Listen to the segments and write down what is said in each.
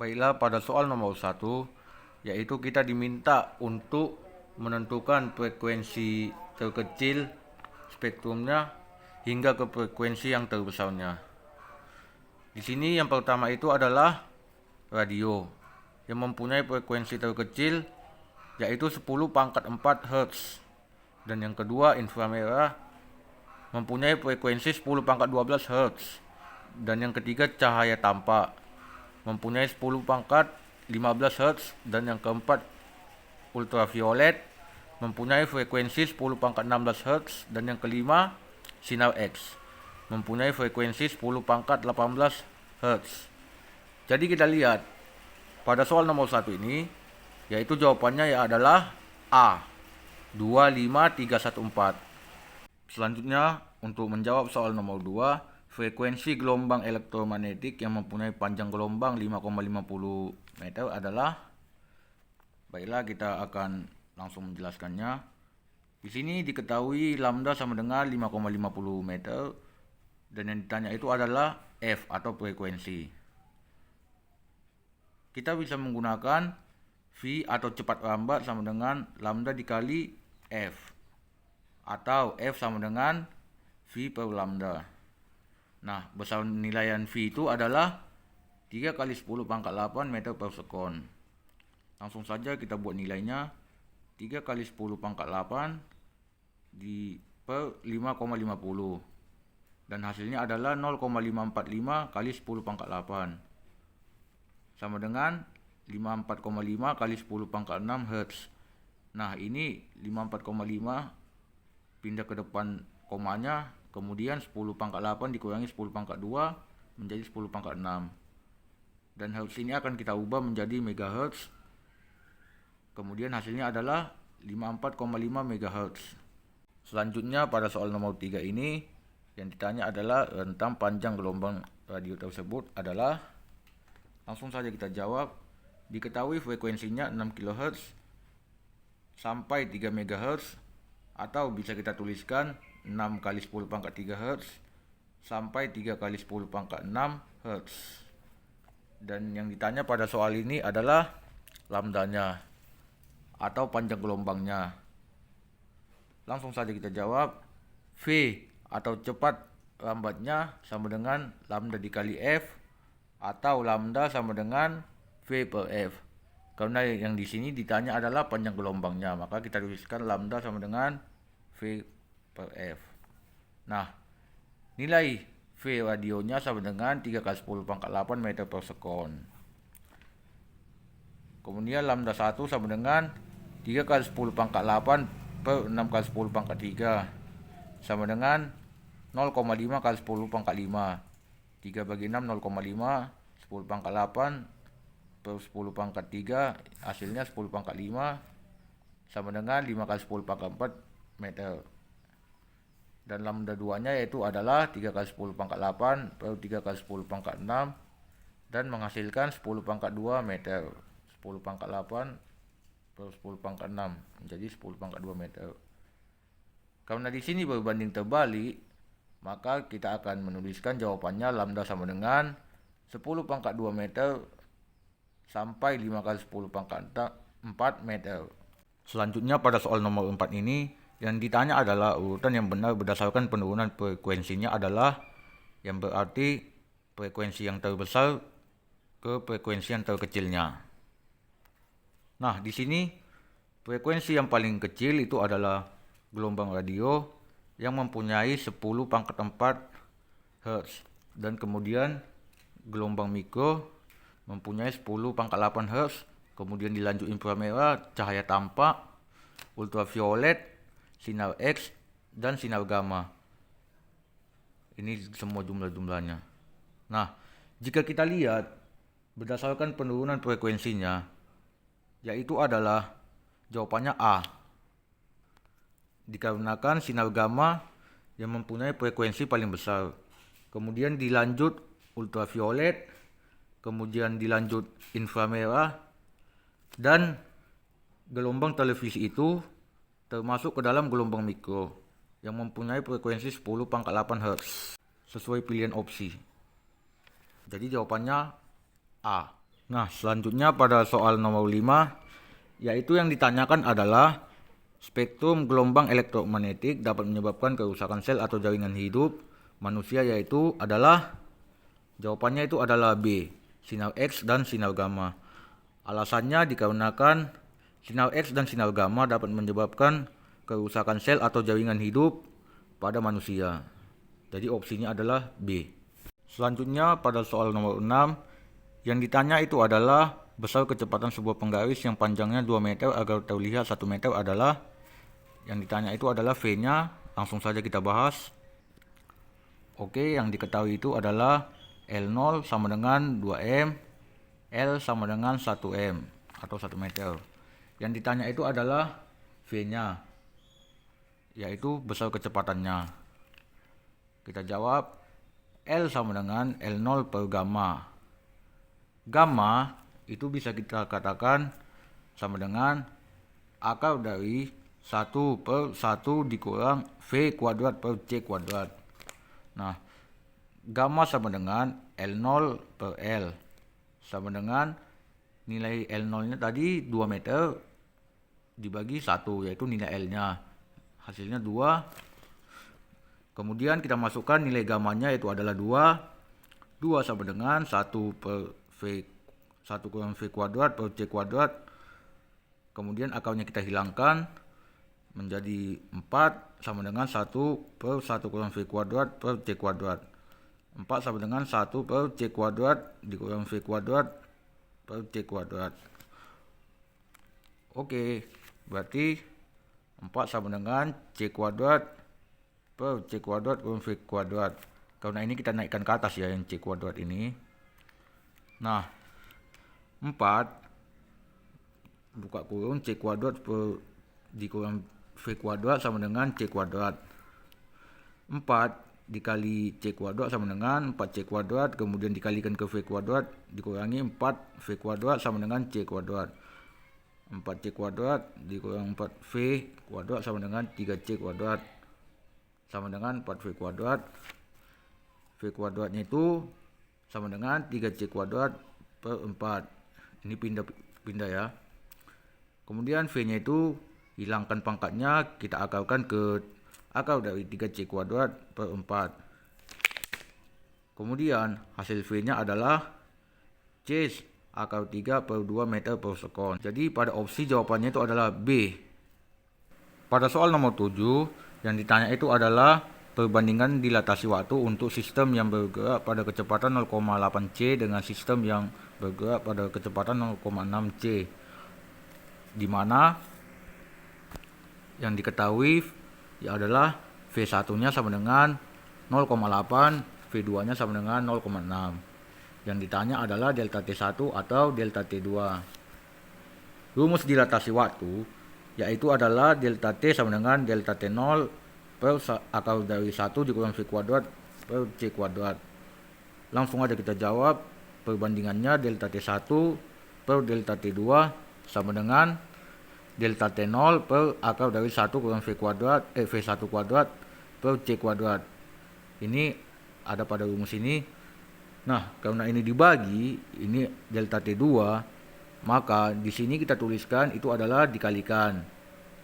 Baiklah, pada soal nomor 1, yaitu kita diminta untuk menentukan frekuensi terkecil spektrumnya hingga ke frekuensi yang terbesarnya. Di sini yang pertama itu adalah radio yang mempunyai frekuensi terkecil yaitu 10⁻⁴ Hz, dan yang kedua inframerah mempunyai frekuensi 10⁻12 Hz, dan yang ketiga cahaya tampak mempunyai 10⁻15 Hz, dan yang keempat ultraviolet mempunyai frekuensi 10⁻16 Hz, dan yang kelima sinar X mempunyai frekuensi 10⁻18 Hz. Jadi kita lihat pada soal nomor 1 ini, yaitu jawabannya adalah A, 25314. Selanjutnya, untuk menjawab soal nomor 2, frekuensi gelombang elektromagnetik yang mempunyai panjang gelombang 5,50 meter adalah, baiklah kita akan langsung menjelaskannya. Di sini diketahui lambda sama dengan 5,50 meter, dan yang ditanya itu adalah F atau frekuensi. Kita bisa menggunakan V atau cepat lambat sama dengan lambda dikali F, atau F sama dengan V per lambda. Nah, besar nilaian V itu adalah 3 kali 10⁻8 meter per sekon. Langsung saja kita buat nilainya. 3 kali 10⁻8 per 5,50, dan hasilnya adalah 0,545 kali 10⁻8 sama dengan 54,5 kali 10⁻6 Hz. Nah, ini 54,5 pindah ke depan komanya, kemudian 10⁻8 dikurangi 10⁻2 menjadi 10⁻6. Dan Hz ini akan kita ubah menjadi MHz. Kemudian hasilnya adalah 54,5 MHz. Selanjutnya pada soal nomor 3 ini, yang ditanya adalah rentang panjang gelombang radio tersebut adalah, langsung saja kita jawab. Diketahui frekuensinya 6 kHz sampai 3 MHz, atau bisa kita tuliskan 6 kali 10⁻3 Hz sampai 3 kali 10⁻6 Hz. Dan yang ditanya pada soal ini adalah lambdanya atau panjang gelombangnya. Langsung saja kita jawab. V atau cepat lambatnya sama dengan lambda dikali F, atau lambda sama dengan V per F. Karena yang di sini ditanya adalah panjang gelombangnya, maka kita tuliskan lambda sama dengan V per F. Nah, nilai V radionya sama dengan 3 kali 10⁻8 meter per sekon. Kemudian lambda 1 sama dengan 3 kali 10⁻8 per 6 kali 10⁻3 sama dengan 0,5 kali 10⁻5. 3 bagi 6 0,5, 10⁻8 per 10⁻3 hasilnya 10⁻5 sama dengan 5 kali 10⁻4 meter. Dan lambda 2 nya yaitu adalah 3 kali 10⁻8 per 3 kali 10⁻6, dan menghasilkan 10⁻2 meter. 10⁻8 per 10⁻6 menjadi 10⁻2 meter. Karena di sini berbanding terbalik, maka kita akan menuliskan jawabannya lambda sama dengan 10⁻2 meter sampai 5 kali 10⁻4 meter. Selanjutnya pada soal nomor 4 ini, yang ditanya adalah urutan yang benar berdasarkan penurunan frekuensinya adalah, yang berarti frekuensi yang terbesar ke frekuensi yang terkecilnya. Nah, di sini frekuensi yang paling kecil itu adalah gelombang radio yang mempunyai 10⁻4 Hz, dan kemudian gelombang mikro mempunyai 10⁻8 Hz, kemudian dilanjut inframerah, cahaya tampak, ultraviolet, sinar X, dan sinar gamma. Ini semua jumlah-jumlahnya. Nah, jika kita lihat berdasarkan penurunan frekuensinya, yaitu adalah jawabannya A. Dikarenakan sinar gamma yang mempunyai frekuensi paling besar, kemudian dilanjut ultraviolet, kemudian dilanjut inframerah, dan gelombang televisi itu termasuk ke dalam gelombang mikro yang mempunyai frekuensi 10⁻8 Hz sesuai pilihan opsi. Jadi jawabannya A. Nah, selanjutnya pada soal nomor 5, yaitu yang ditanyakan adalah spektrum gelombang elektromagnetik dapat menyebabkan kerusakan sel atau jaringan hidup manusia, yaitu adalah jawabannya itu adalah B, sinar X dan sinar gamma. Alasannya dikarenakan sinar X dan sinar gamma dapat menyebabkan kerusakan sel atau jaringan hidup pada manusia. Jadi opsinya adalah B. Selanjutnya pada soal nomor 6, yang ditanya itu adalah besar kecepatan sebuah penggaris yang panjangnya 2 meter agar terlihat 1 meter adalah, yang ditanya itu adalah V-nya. Langsung saja kita bahas. Oke, yang diketahui itu adalah L0 sama dengan 2M, L sama dengan 1M atau 1 meter. Yang ditanya itu adalah V-nya, yaitu besar kecepatannya. Kita jawab L sama dengan L0 per gamma. Gamma itu bisa kita katakan sama dengan akar dari 1 per 1 dikurang V kuadrat per C kuadrat. Nah, gamma sama dengan L0 per L, sama dengan nilai L0 nya tadi 2 meter dibagi 1, yaitu nilai L nya, hasilnya 2. Kemudian kita masukkan nilai gammanya, yaitu adalah 2 sama dengan 1 per V, 1 kurang V kuadrat per C kuadrat. Kemudian akarnya kita hilangkan menjadi 4 sama dengan 1 per 1 kurang V kuadrat per C kuadrat. 4 sama dengan 1 per C kuadrat dikurang V kuadrat per C kuadrat. Oke, berarti 4 sama dengan C kuadrat per C kuadrat kurang V kuadrat. Karena ini kita naikkan ke atas ya, yang C kuadrat ini. Nah, 4 buka kurung C kuadrat per dikurang V kuadrat sama dengan C kuadrat. 4 dikali C kuadrat sama dengan 4C kuadrat, kemudian dikalikan ke V kuadrat dikurangi 4V kuadrat sama dengan C kuadrat. 4C kuadrat dikurang 4V kuadrat sama dengan 3C kuadrat, sama dengan 4V kuadrat. V kuadratnya itu sama dengan 3C kuadrat per 4. Ini pindah ya. Kemudian V-nya itu hilangkan pangkatnya, kita akalkan ke akar dari 3C kuadrat per 4. Kemudian hasil V-nya adalah C akar 3 per 2 meter per sekon. Jadi pada opsi jawabannya itu adalah B. Pada soal nomor 7, yang ditanya itu adalah perbandingan dilatasi waktu untuk sistem yang bergerak pada kecepatan 0,8C dengan sistem yang bergerak pada kecepatan 0,6C, di mana yang diketahui ya adalah V1-nya sama dengan 0,8, V2-nya sama dengan 0,6. Yang ditanya adalah delta T1 atau delta T2. Rumus dilatasi waktu yaitu adalah delta T sama dengan delta T0 per akar dari 1 dikurang V kuadrat per C kuadrat. Langsung aja kita jawab, perbandingannya delta T1 per delta T2 sama dengan delta T0 per akar dari 1 kurang V kuadrat V1 kuadrat per C kuadrat. Ini ada pada rumus ini. Nah, karena ini dibagi, ini delta T2, maka di sini kita tuliskan itu adalah dikalikan,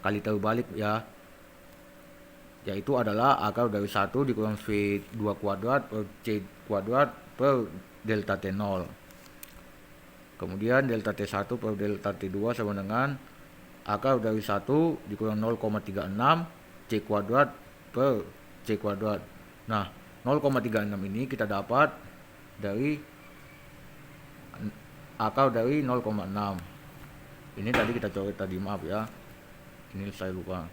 kali terbalik ya, yaitu adalah akar dari 1 dikurang V2 kuadrat per C kuadrat per delta T0. Kemudian delta T1 per delta T2 sama dengan akar dari 1 dikurang 0,36 C kuadrat per C kuadrat. Nah, 0,36 ini kita dapat dari akar dari 0,6. Ini tadi kita coret tadi, maaf ya, ini saya lupa.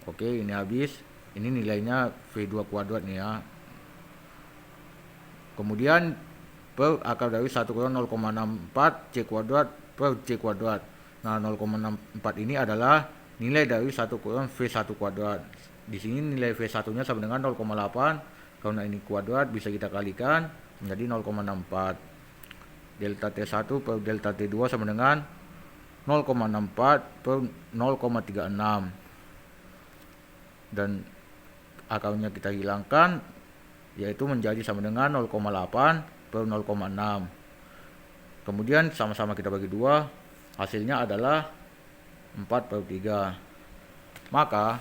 Oke, ini habis. Ini nilainya V2 kuadrat nih ya. Kemudian per akar dari 1 kurang 0,64 C kuadrat per C kuadrat. Nah, 0,64 ini adalah nilai dari 1 kurang V1 kuadrat. Di sini nilai V1-nya sama dengan 0,8. Karena ini kuadrat bisa kita kalikan menjadi 0,64. Delta T1 per delta T2 sama dengan 0,64 per 0,36. Dan akarnya kita hilangkan, yaitu menjadi sama dengan 0,8 per 0,6. Kemudian sama-sama kita bagi 2, hasilnya adalah 4/3. Maka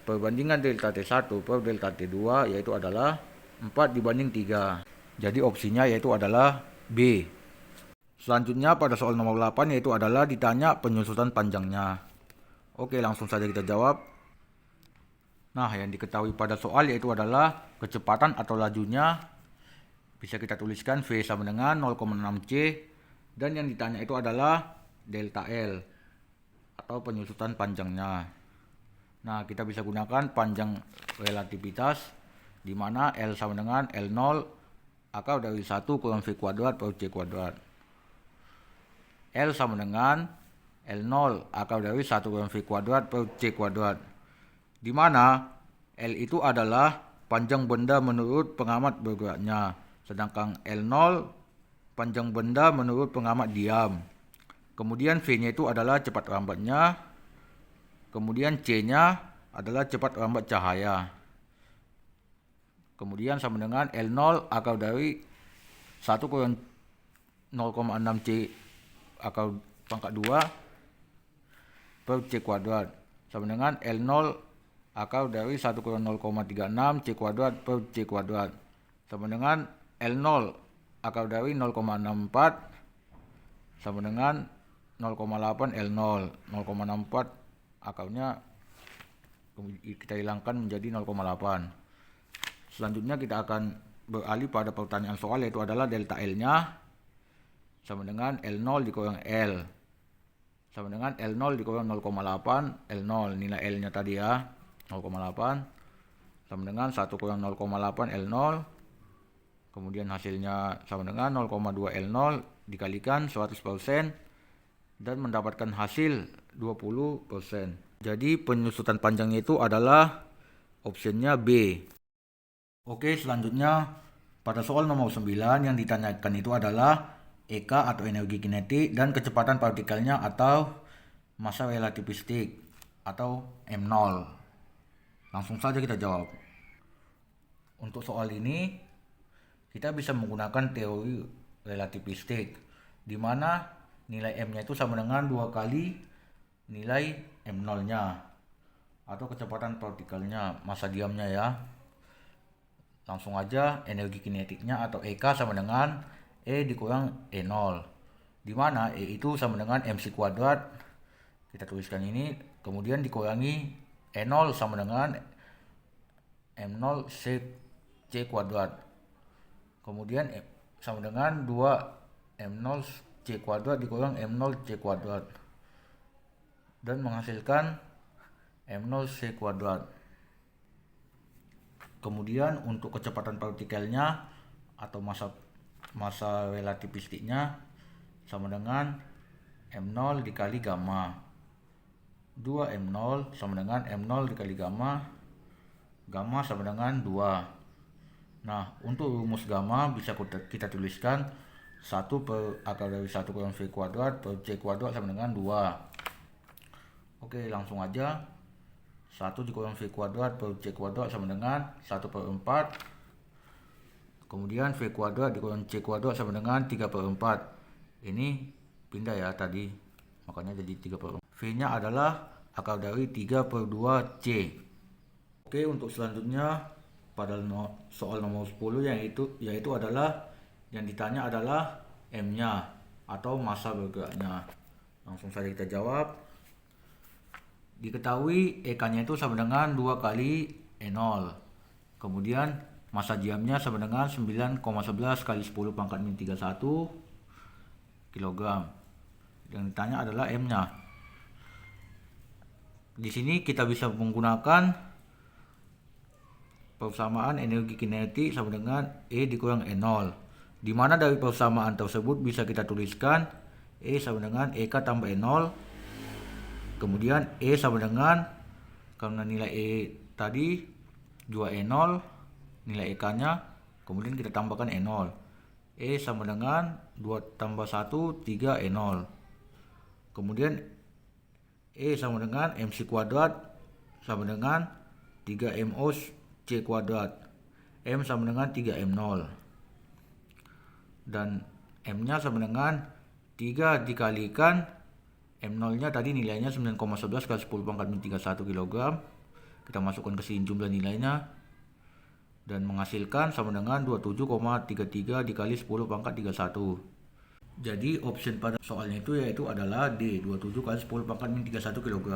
perbandingan delta T1 per delta T2 yaitu adalah 4/3. Jadi opsinya yaitu adalah B. Selanjutnya pada soal nomor 8 yaitu adalah ditanya penyusutan panjangnya. Oke, langsung saja kita jawab. Nah, yang diketahui pada soal yaitu adalah kecepatan atau lajunya bisa kita tuliskan V sama dengan 0,6 C, dan yang ditanya itu adalah delta L atau penyusutan panjangnya. Nah, kita bisa gunakan panjang relativitas di mana L sama dengan L0 akar dari 1 kurang V kuadrat per C kuadrat. L sama dengan L0 akar dari 1 kurang V kuadrat per C kuadrat. Di mana L itu adalah panjang benda menurut pengamat bergeraknya. Sedangkan L0 panjang benda menurut pengamat diam. Kemudian V-nya itu adalah cepat lambatnya. Kemudian C-nya adalah cepat lambat cahaya. Kemudian sama dengan L0 akar dari 1 kurang 0,6 C akar pangkat 2 per C kuadrat. Sama dengan L0 akar dari 1 kurang 0,36 C kuadrat per C kuadrat. Sama dengan L0 akar dari 0,64 sama dengan 0,8 L0. 0,64 akarnya kita hilangkan menjadi 0,8. Selanjutnya kita akan beralih pada pertanyaan soal yaitu adalah delta L-nya sama dengan L0 dikurang L. Sama dengan L0 dikurang 0,8 L0. Nilai L-nya tadi ya 0,8 sama dengan 1 kurang 0,8 L0. Kemudian hasilnya sama dengan 0,2 L0 dikalikan 100% dan mendapatkan hasil 20%. Jadi penyusutan panjangnya itu adalah opsinya B. Oke, selanjutnya pada soal nomor 9 yang ditanyakan itu adalah EK atau energi kinetik dan kecepatan partikelnya atau massa relativistik atau M0. Langsung saja kita jawab. Untuk soal ini kita bisa menggunakan teori relativistik di mana nilai M-nya itu sama dengan 2 kali nilai M0-nya atau kecepatan partikelnya, massa diamnya ya. Langsung aja energi kinetiknya atau EK sama dengan E dikurang E0, di mana E itu sama dengan MC kuadrat, kita tuliskan ini, kemudian dikurangi E0 sama dengan M0 C kuadrat, kemudian sama dengan 2 M0 C kuadrat dikurang M0 C kuadrat dan menghasilkan M0 C kuadrat. Kemudian untuk kecepatan partikelnya atau massa relativistiknya sama dengan M0 dikali gamma. 2 M0 sama dengan M0 dikali gamma. Gamma sama dengan 2. Nah, untuk rumus gamma bisa kita tuliskan 1 per akar dari 1 kurang V kuadrat per C kuadrat sama dengan 2. Oke, langsung aja. 1 dikurang V kuadrat per C kuadrat sama dengan 1 per 4. Kemudian V kuadrat dikurang C kuadrat sama dengan 3 per 4. Ini pindah ya tadi, makanya jadi 3 per 4. V-nya adalah akar dari 3 per 2 C. Oke, untuk selanjutnya pada soal nomor 10 yaitu adalah yang ditanya adalah M-nya atau massa bergeraknya. Langsung saja kita jawab. Diketahui EK-nya itu sama dengan 2 kali E0. Kemudian massa diamnya sama dengan 9,11 kali 10 pangkat min 31 kg. Yang ditanya adalah M-nya. Di sini kita bisa menggunakan persamaan energi kinetik sama dengan E dikurang E0, di mana dari persamaan tersebut bisa kita tuliskan E sama dengan EK tambah E0, kemudian E sama dengan, karena nilai E tadi 2E0 nilai EK nya, kemudian kita tambahkan E0, E sama dengan 2 tambah 1 3E0, kemudian E sama dengan MC kuadrat sama dengan 3MO C kuadrat, M sama dengan 3M0, dan M-nya sama dengan 3 dikalikan M0-nya tadi nilainya 9,11 kali 10 pangkat min 31 kg. Kita masukkan ke sini jumlah nilainya dan menghasilkan sama dengan 27,33 dikali 10 pangkat 31. Jadi option pada soalnya itu yaitu adalah D, 27 kali 10 pangkat min 31 kg.